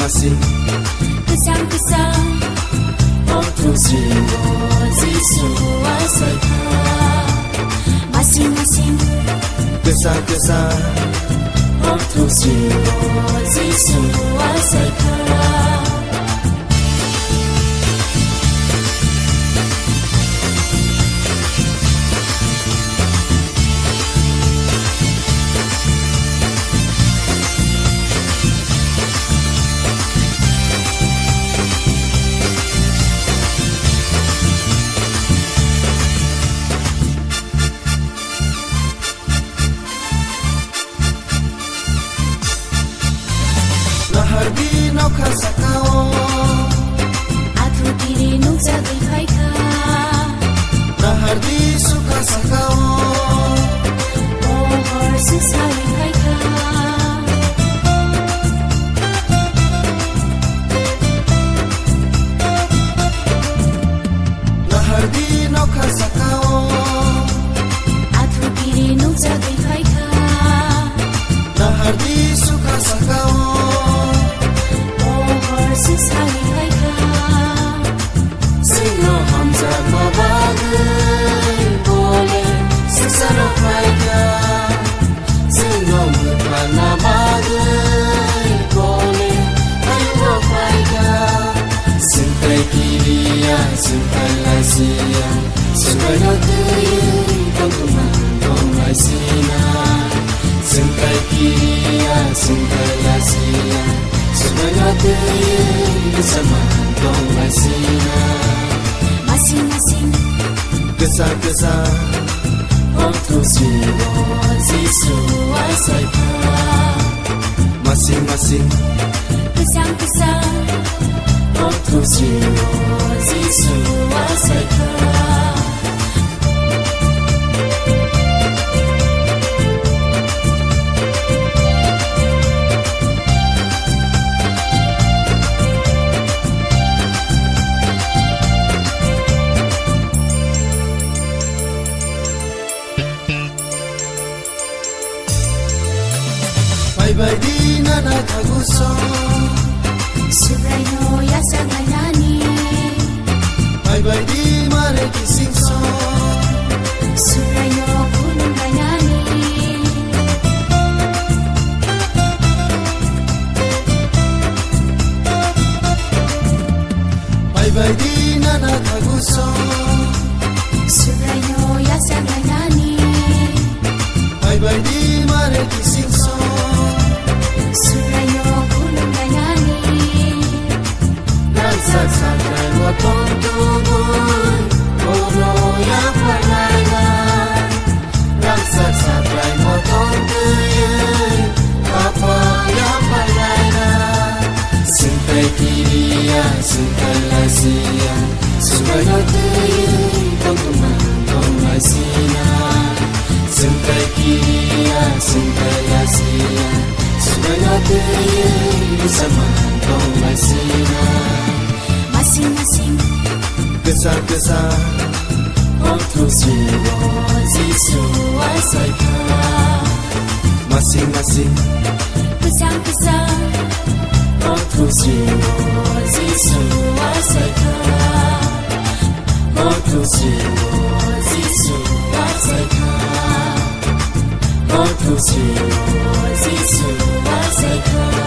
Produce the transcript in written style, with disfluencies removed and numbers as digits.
Masing-masing Kesang-kesang waktu jiwa Yesus asaikan Masing-masing Kesang-kesang waktu jiwa Yesus asaikan Lahardi no kasakao Aku diri nuk jagai kaika Lahardi suka sakao Pohor susai kaika Lahardi no kasakao Aku diri nuk jagai kaika Lahardi suka sakao Susah kaika Sino hamza mabagai boleh sesaro kaika Sino mutana bagai boleh ayo kaika Sintai kiriya sintai lasia Sintai lakuyu pangkuman dongai sina Sintai kiriya sintai lasia Sebenarnya bersama dongai sina Masing-masing Kesah-kesah waktu jiwa Yesus asaikan Masing-masing Kesang-kesang waktu jiwa Yesus asaikan Bye-bye di nana kaguso Subrayo yasa ngayani Bye-bye di mare kisingso Subrayo punong ngayani Bye-bye di nana kaguso Subrayo yasa ngayani Bye-bye di mare kisingso Subrayo punong ngayani Nagsasakay mo tong tuboy Puro yang palailan Nagsasakay mo tong tuyoy Apa yang palailan Sintai kiriya, sintai lasia Subayo tuyoy Pangkuman dongai sina Sintai kiriya, sintai lasia Subayo tuyoy Bersama dongai sina Masing-masing Kesah-kesah waktu jiwa Yesus asaikan Masing-masing Kesang-kesang waktu jiwa Yesus asaikan waktu jiwa Yesus asaikan waktu jiwa Yesus asaikan